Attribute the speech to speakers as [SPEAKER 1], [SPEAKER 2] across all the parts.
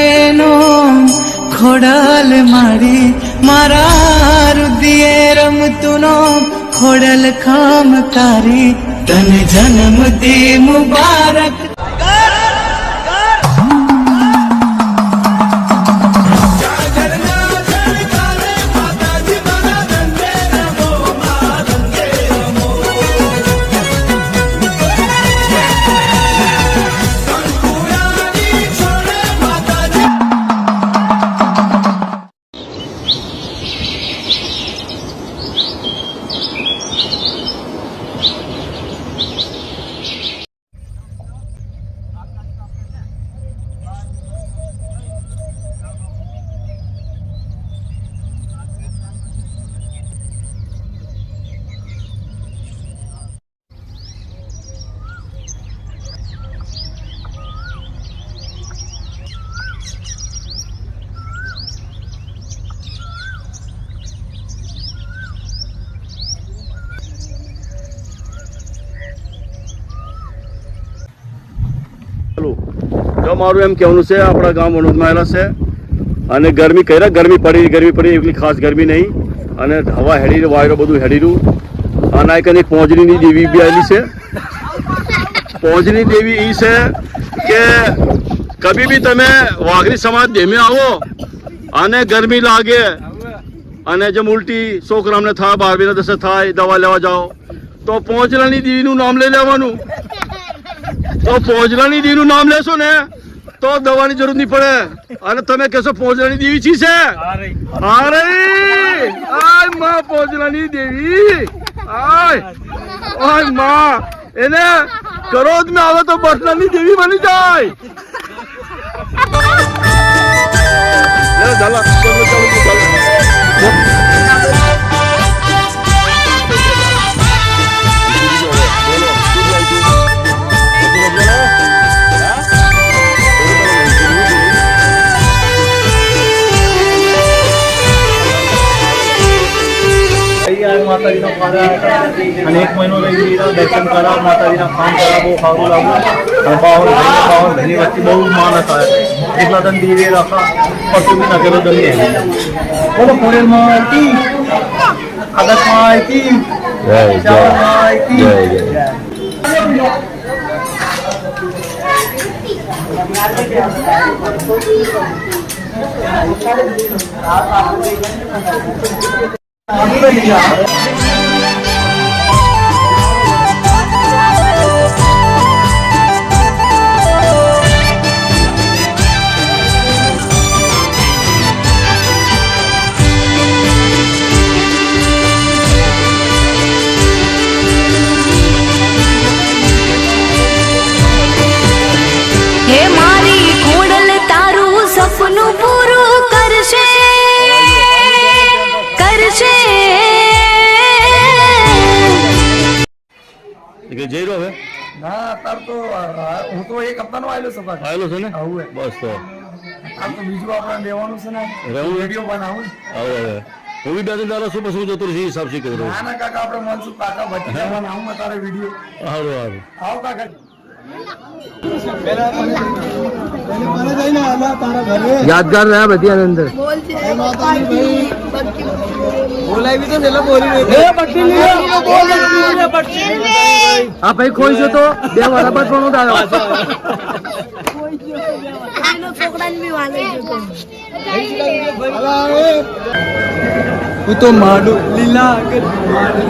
[SPEAKER 1] એનો ખોડલ મારી મારા રુદિયે રમતું નો ખોડલ ખામકારી તને જન્મદી મુબારક.
[SPEAKER 2] જો મારું એમ કહેવાનું છે આપણા ગામ વણોદમાં આવેલા છે અને ગરમી કર્યા ગરમી પડી એટલી ખાસ ગરમી નહીં અને હવા હેડી વાયરો બધું હેડીરું અને આ કંઈ પોંજરીની દેવી બી આવેલી છે. પોંજરી દેવી એ છે કે કભી બી તમે વાઘરી સમાજ ધેમે આવો અને ગરમી લાગે અને જેમ ઉલટી છોકરામને થાય 12 દસે થાય દવા લેવા જાઓ તો પોંજરાની દેવીનું નામ લઈ લેવાનું. તો પોંજરાની દેવીનું નામ લેશો ને તો દવાની જરૂર નહીં પડે અને તમે કહેશો પોંજરાની દેવી છી છે અરે આય માં પોંજરાની દેવી આય માં એને કરોડ માં આવે તો બસલાની દેવી બની જાય.
[SPEAKER 3] માતાજીનો અને 1 મહિનો રહી દર્શન કરાવ માતાજીના કામ કરાવ બહુ સારું લાગ્યું અને પાવર ઘણી વચ્ચે બહુ માણસ આવે એટલા તને દીવે રાખા પછી બી નગરો દંડી બોલો ફોરેલમાં આવી આદર્શમાં આવી
[SPEAKER 4] હે મારી ખોડલ તારું સપનું પૂરું કરશે
[SPEAKER 2] જઈ રહ્યો હવે
[SPEAKER 3] ના તાર તો હું તો 1 હપ્તાનો આવેલો છું
[SPEAKER 2] છે ને બસ તો
[SPEAKER 3] આ તો બીજું આપણે લેવાનું છે ને વિડીયો બનાવું
[SPEAKER 2] હવે હું બી 2 દાડા શું પછી જતો રહી હિસાબ શી કર્યો.
[SPEAKER 3] ના ના કાકા આપણે મનસુખ કાકા બચી બનાવું તારે વિડીયો
[SPEAKER 2] સારું
[SPEAKER 3] આવ કાકા
[SPEAKER 1] યાદગાર રહ્યા બધી આની અંદર હા ભાઈ ખોઈ છો તો 2 બરાબર ઘણું દાદા હું તો માડું લીલા
[SPEAKER 4] મારી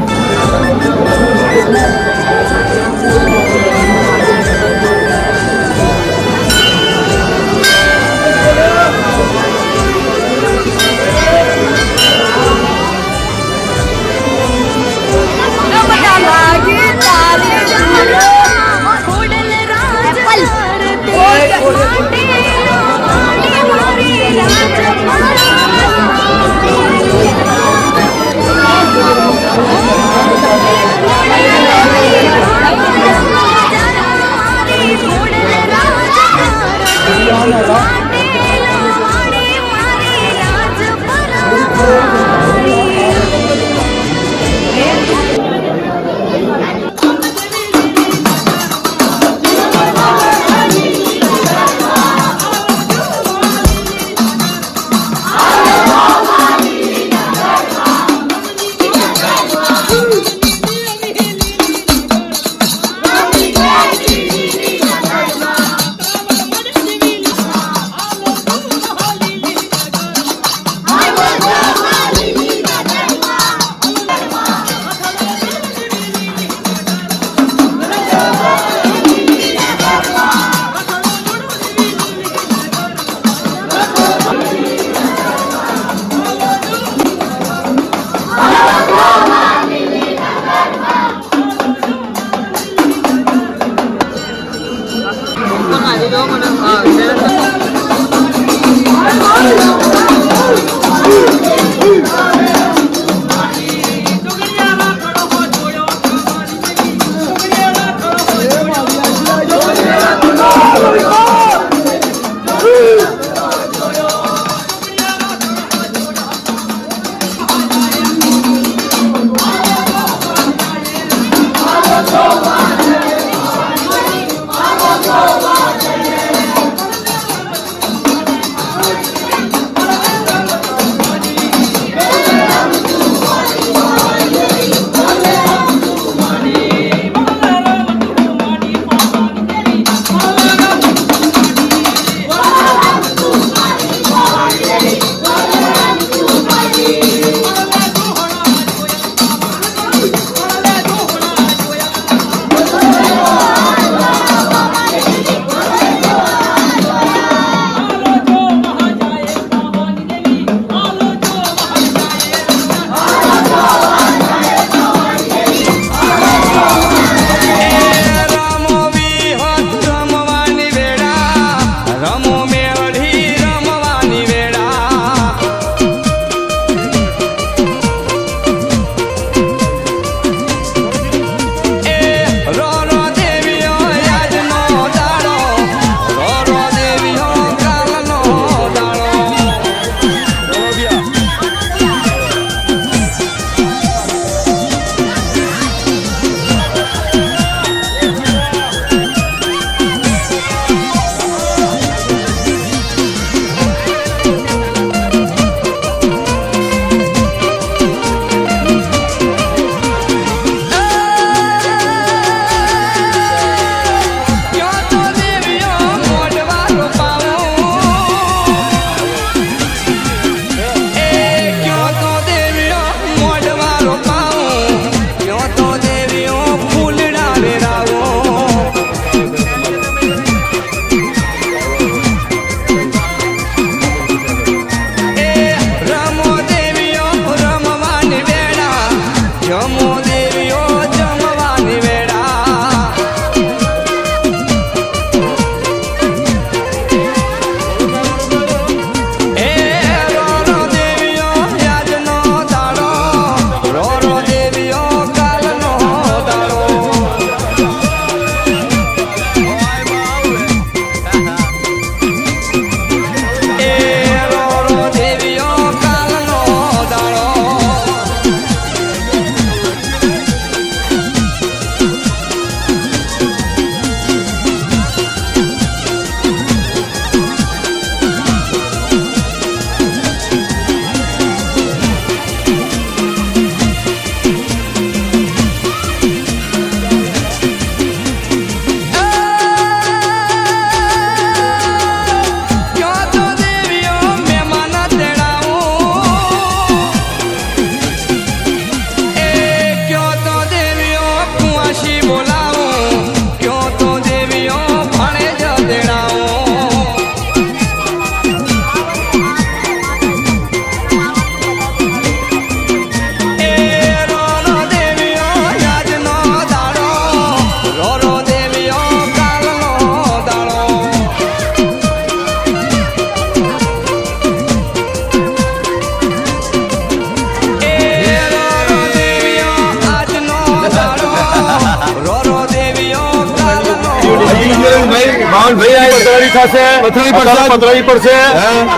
[SPEAKER 2] પતરાવી પડશે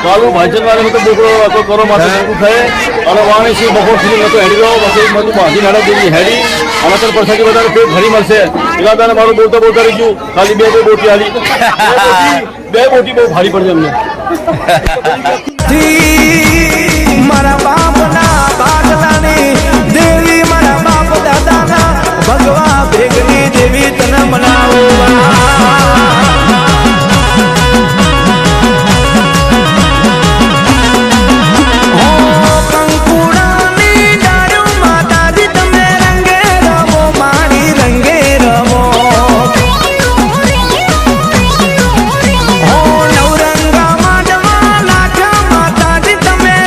[SPEAKER 2] કાલું ભાઈચંદ વાળા તો બોકડો હતો કરો માથે થાય અને વાણી સિંહ બપોર સુધી નતો હેડી ગયો પછી બધું બાંધી નાડા દેવી હેડી અને તર પરસાદી વધારે પેટ ભરી મળશે એલા બેન મારું બોલતા બોલતા રહી ગયું ખાલી બે બોટી હાલી બે બોટી બહુ ભારી પડશે અમને
[SPEAKER 5] મારા બાપના બાગલાની દેવી મારા બાપ દાદાના ભગવા ભેગની દેવી તને મનાવો તમે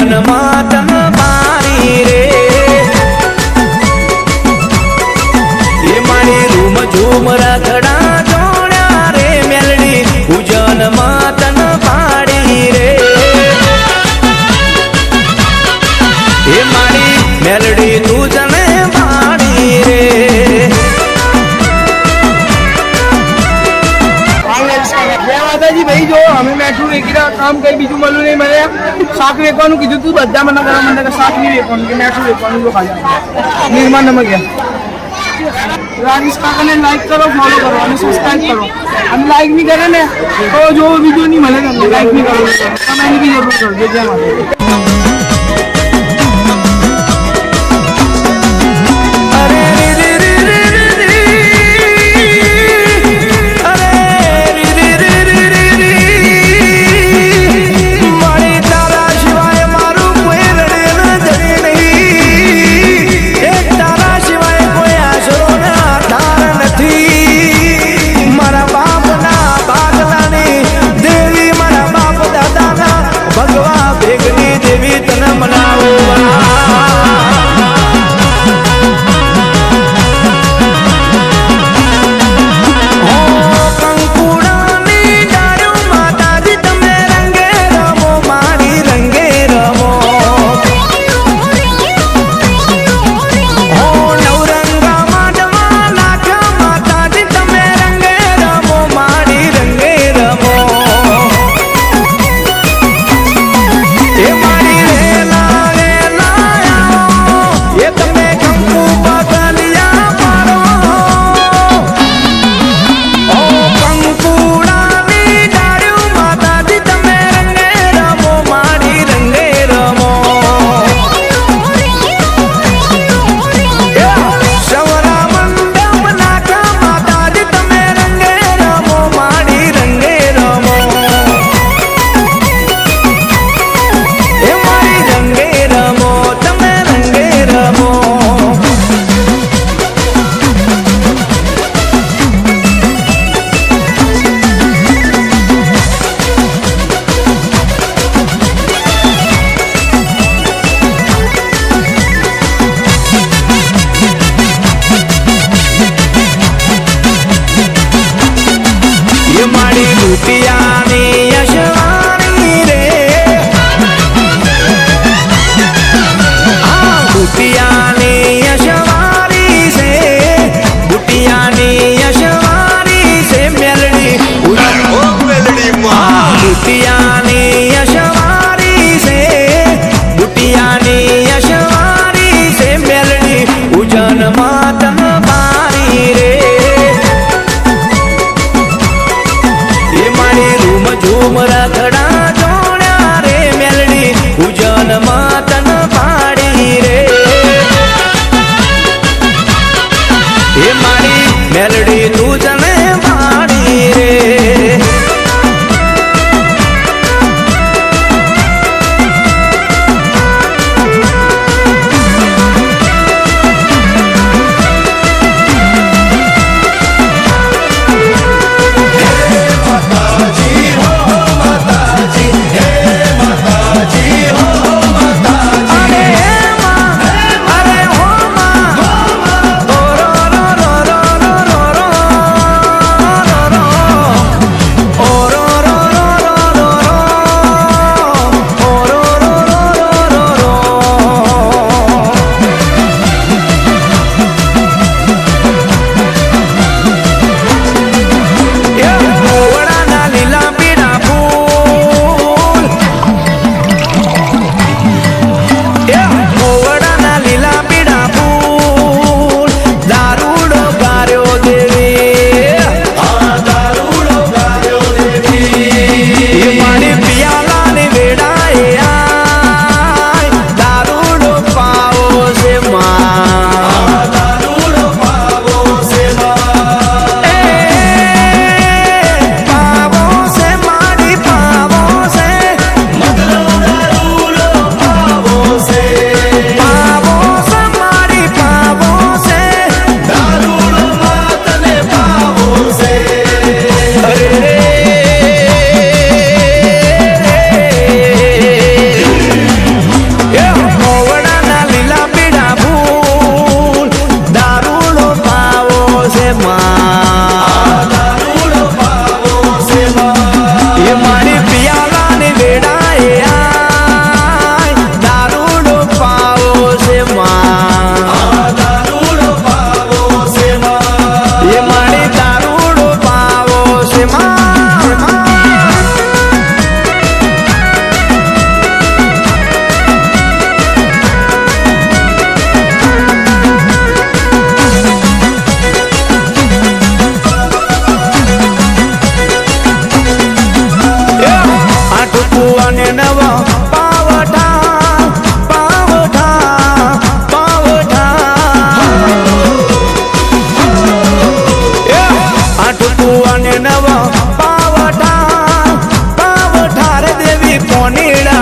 [SPEAKER 5] પૂજનમાં તન પાણી રે એ મારી રૂમ ઝૂમ રખડા જોડ્યા રે મેલડી પૂજનમાં તન પાડી રે એ મારી મેલડી તું જને પાડી રે
[SPEAKER 1] માતાજી ભાઈ જો અમે મેઠું વેચી રહ્યા કામ કઈ બીજું મળ્યું નહીં મને શાક વેચવાનું કીધું તું બધા મને કરવા મને કે શાક નહીં વેચવાનું કે મેઠું વેચવાનું તો ખાલી નિર્માણ નમક ગયા રાજેશ કાકાને લાઈક કરો ફોલો કરો અને સબસ્ક્રાઈબ કરો અને લાઈક નહીં કરે ને તો જો વિડીયો નહીં મળે તમને લાઈક નહીં કરો તમે એની બી જરૂર કરજો જય માતા
[SPEAKER 5] ભગવા ભેગની દેવી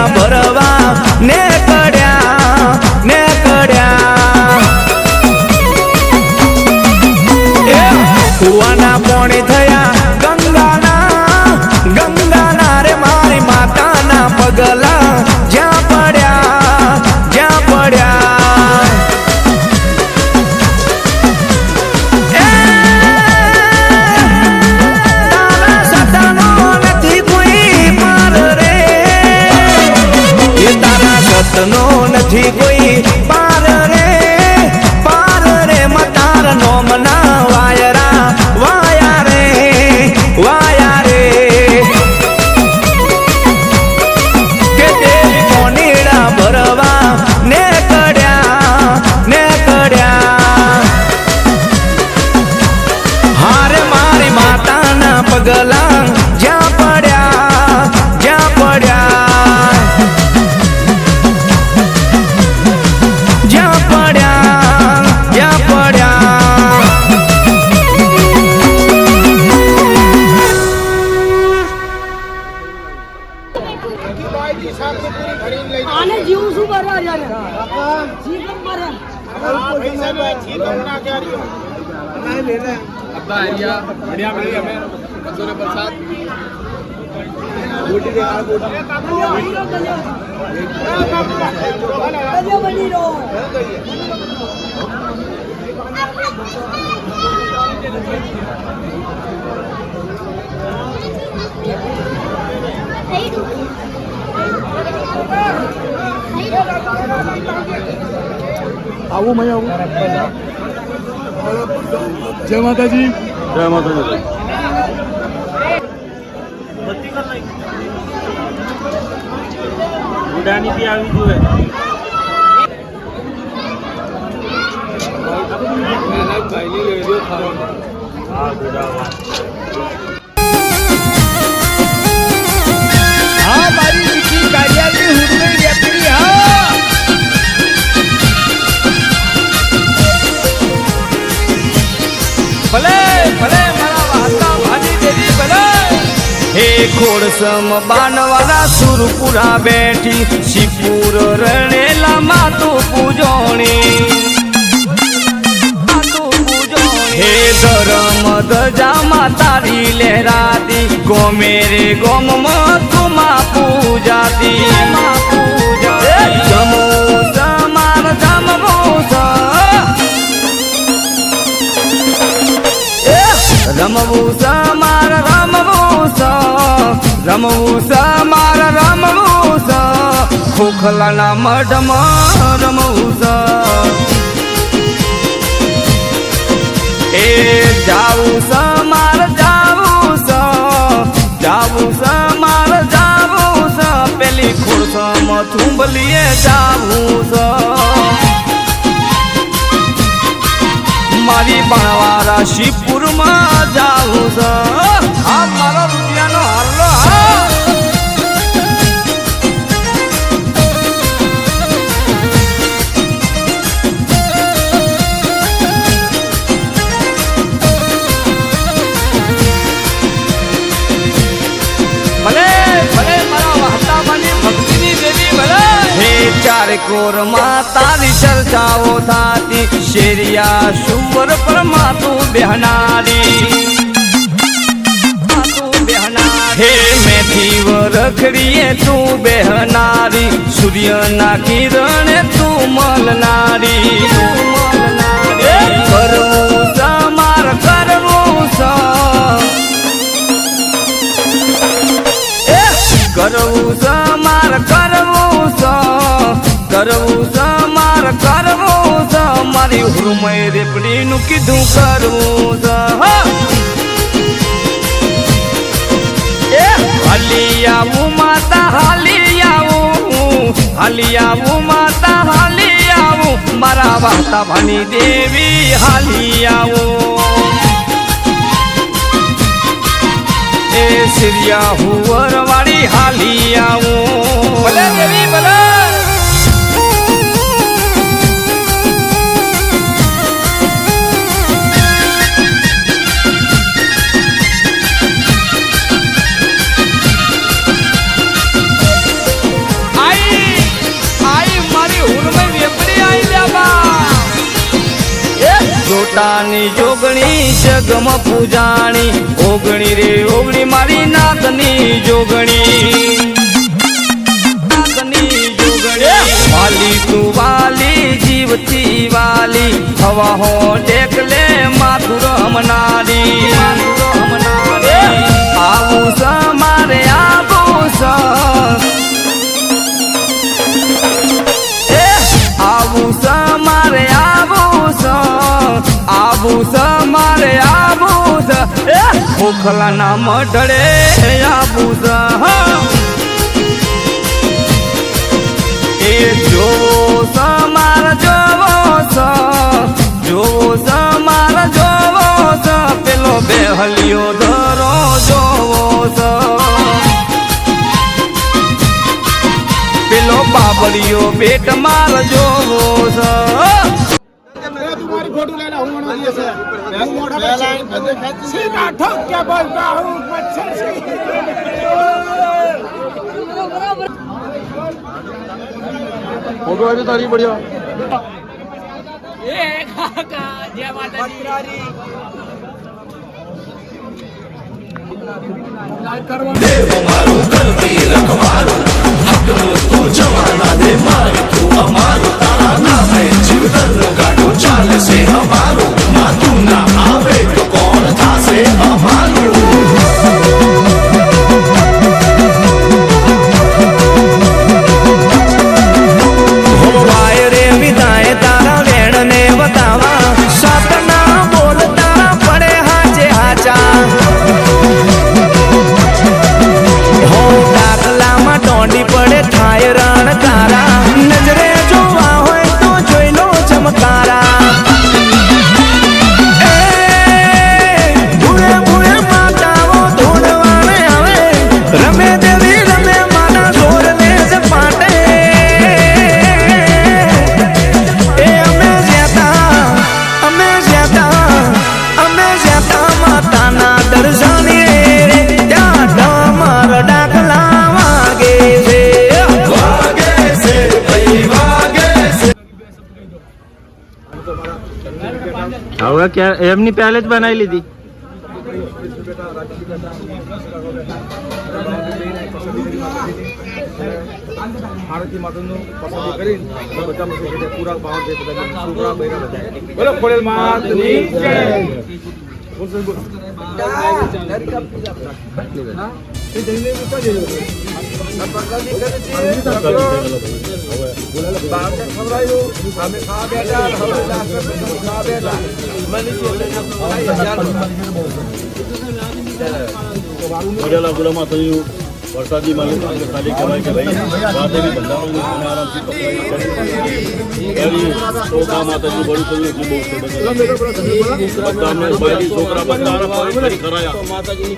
[SPEAKER 5] ભરવા ને કડ્યા કુવાના પોણી થયા ગંગાના રે મારી માતાના પગલા જ્યાં પડ્યા તારા સતાનો નથી કોઈ પાર રે એ તારા સતનો નથી કોઈ પાર રે મતાર નોમના વાયા રે કે દેવી કોનીડા ભરવા ને કડ્યા હારે મારી માતાના પગલા જ્યાં પડ્યા
[SPEAKER 6] આને જીવું શું કરવા યાર જી કમ મારે પૈસા નો જી કમ ના કે આરિયો ના લેને અબ્બા આરિયા बढ़िया मिली हमें बंदों ने बरसात गोटी दे आ गोटी कलियो बनी रो
[SPEAKER 1] આવું મેં આવું જય માતાજી
[SPEAKER 3] ઉડાની બી આવી જોઈએ હા ગુડાવા
[SPEAKER 1] હા મારી દીકરી કાળિયાની હુડની વેપરી હા
[SPEAKER 5] ભલે મારા વાતા ભાની દેવી ભલે હે ખોડસમ બાનવાલા સુરપુરા બેઠી શિવપુર રણેલા માતું પૂજોણી હે ધરમ ધજામાં તારી લહેરાતી ગોમે રે ગોમમાં તુમા પૂજાતી જમો સમાર જમવો રમવું સમાર રમવું ખોખલાના મઢમાં રમવું એ જાવું સમાર જાવું પેલી ખોડસમાં થુંબલીએ જાવું મારી બાણવારા શિવપુરમાં જાવું આ મારા રૂપિયાનો હાલો ચારે કોરમાં તારી ચર્ચાઓ થાતી શેરિયા સુવર પર માતું બેહનારી હે મેથી વરખડીએ તું બેહનારી સૂર્યના કિરણે તું મલનારી કરવું સમાર કરવું સમાર કરવું મારી હુરમય રેપડીનું કીધું કરવું હાલી આવું માતા હાલી આવું મારા વાતા ભાની દેવી હાલી આવું એ સિરિયા હુવર વાળી હાલી આવું ભલે દેવી ભલે માતાની જોગણી જગમાં પૂજાણી ઓગણી રે ઓગણી મારી નાથની જોગણી વાલી તું વાલી જીવતી વાલી હવા હો ટેકલે માથું રમનારી આવું સ મારે આવું સ આવું સ મારે આવું સ આવું સ મારે આવું સ ખોખલા ના મઢડે આવું સ જોવો સમાર જોવો સમાર જોવો પેલો બેહલિયો ધરો જોવો પેલો બાબરિયો પેટ માર જોવો
[SPEAKER 6] तुम्हारी फोटो लेना हूं ना ये से मैं मोटा सीधा ठोक के बोलता हूं मच्छर से
[SPEAKER 2] फोटो आई तारी बढ़िया
[SPEAKER 6] ए काका जय माता दी
[SPEAKER 7] देव मारू कलकी रखवारू हकनो तो जवाना दे मारी तू अमारू तारा नाम है जीवदर गाड़ो चाल से हमारो मां तू ना आवे तो कौन था से हमारो
[SPEAKER 3] હવે ક્યાં એમની પહેલે જ બનાવી લીધી
[SPEAKER 1] આરતી માતાનું પસંદ કરી બધા પૂરા ભાવ છે બધા છોકરા બૈરા બધા બોલો ખોડેલ માતની જય
[SPEAKER 2] વરસાદી માલિક ખાલી કહેવાય કે ભાઈ વાતે બી બંધારણ આરામથી છોકરા માતાજી બળું થયું એટલું બહુ છે છોકરા બધા આરામ કરાયા માતાજીની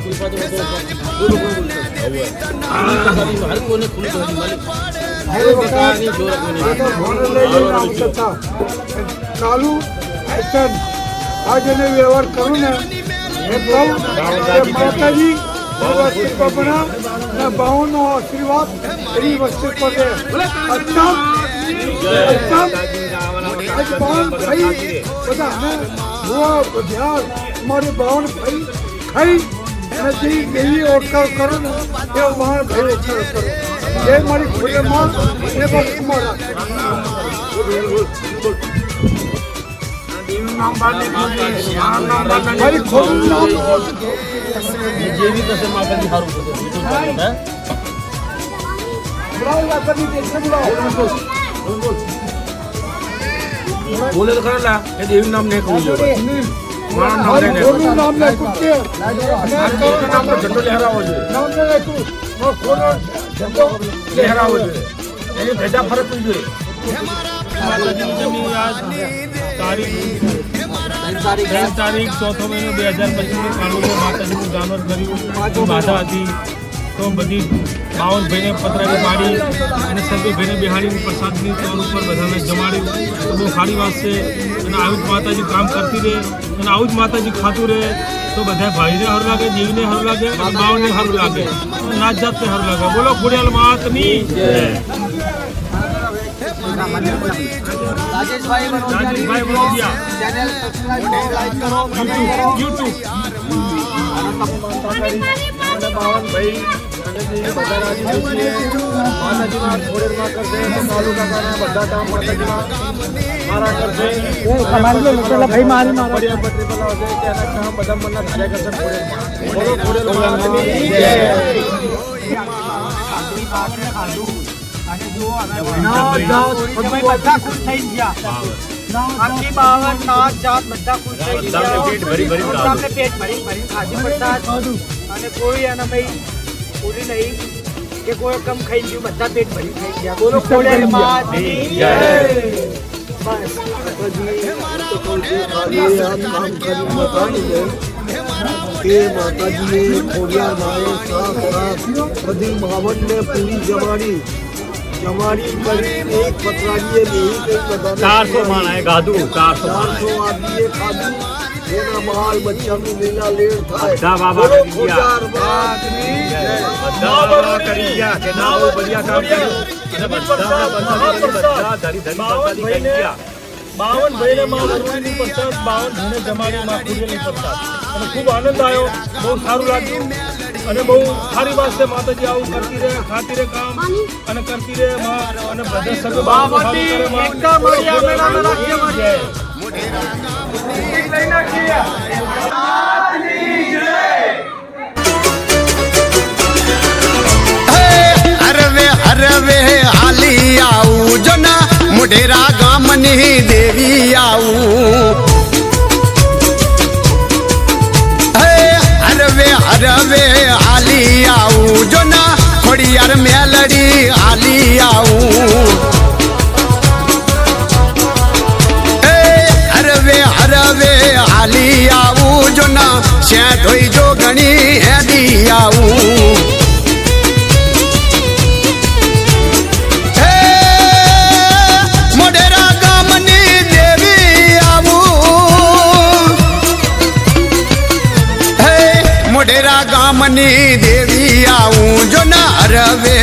[SPEAKER 2] કૃપા
[SPEAKER 6] ચાલુ એક્શન આ જેને વ્યવહાર કરું ને એ કહું માતાજી બાવનો આશીર્વાદ એની વસ્તુ પર અમારે બાવન ભાઈ ખાઈ અને જે દેવી ઓળખાવ કરો ને એ મારા ભાઈ ઓળખાવ કરો એ મારી ખોટમાં એ વસ્તુ મારા મારી ખોટું નામ
[SPEAKER 3] જેવી કશે માતાજી સારું
[SPEAKER 1] બોલે તો ખરા એ દેવી નામ નહીં કહું જોઈએ મારા નામ
[SPEAKER 6] નામ ઝંડો
[SPEAKER 1] લહેરાવો જોઈએ લહેરાવો જોઈએ એની ધજા ફરકવી જોઈએ
[SPEAKER 3] તારીખ 4 મહિનો 2025 કાનૂનો માતાજીનું જાનવર કર્યું બાધા હતી તો બધી 52 ભાઈને પતરાવી પાડી અને સભ્ય ભાઈને બિહાડી પ્રસાદની તોર ઉપર બધાને જમાડ્યું તો બહુ સારી વાત છે અને આવું જ માતાજી કામ કરતી રહે અને આવું જ માતાજી ખાતું રહે તો બધા ભાઈને સારું લાગે જીવને સારું લાગે અને બાવને સારું લાગે નાત જાતને સારું લાગે બોલો ખોડિયાલ માતની
[SPEAKER 1] રાજેશભાઈ વનોડિયા ચેનલ સબસ્ક્રાઇબ કરો, લાઈક કરો, કમેન્ટ કરો.
[SPEAKER 3] યુટ્યુબ બાવનભાઈ માતાજીના ખોડેરમાં કરશે તો માલું કાકાના બધા કામ માતાજીના મારા કરશે ભાઈ મારી મારા પત્રી બનાવશે તેના કામ બધા મનના ધાર્યા કરશે ખોડેરમાં. બોલો ખોડેલ માતાજીની જય.
[SPEAKER 1] બધા ખુશ થઈ ગયા. આખી 52 નાત જાત બધા ખુશ થઈ ગયા. પેટ ભરી ખાધું પ્રસાદ અને કોઈ અને ભાઈ પૂરી નહીં કે કોઈ કમ ખાઈ ગયું, બધા પેટ ભરી ખાઈ ગયા. બોલો ખોડેલ માતની જય. બસ
[SPEAKER 8] માતાજીએ ખોડિયાર માએ બધી માવનને પૂરી જમાડી કરી એક પતરાજીએ લેવી કઈ બધાને
[SPEAKER 3] 400 માણાએ ગાધું 400
[SPEAKER 8] આદમીએ ખાધું. એના બાલ બચ્ચાનું લીલા લેર થાય.
[SPEAKER 3] બધા બાબા
[SPEAKER 8] બોલો
[SPEAKER 3] કરી ગયા.
[SPEAKER 8] ખોડિયાર માતની જય.
[SPEAKER 3] બધા બાબા કરી ગયા કે ના બહુ બઢિયા કામ કર્યું અને બધા ધરી પ્રસાદી કરી ગયા. 52 ભાઈને માં પૂરીની પ્રસાદ 52 ભાઈને જમાડી માં પૂરીની પ્રસાદ અને ખૂબ આનંદ આવ્યો. બહુ સારું લાગ્યું અને બહુ સારી વાત છે. માતાજી આવું કરતી રહે, ખાતી રહે કામ અને કરતી રહે માં અને બધા સગા બાવનની એકતા મળ્યા મેળામાં રાખીએ જય.
[SPEAKER 9] હરવે હરવે હાલી આવું જો ના મોઢેરા ગામની દેવી આવું. હરવે હરવે હાલી આવું જો ના ખોડિયાર મેલડી હાલી આવું. હરવે હરવે હાલી આવું જો ના શ્યાં ધોઈ જો ઘણી હેડી આવું. મોઢેરા ગામની દેવી આવું. મોઢેરા ગામની દેવી આવું જો ના હરવે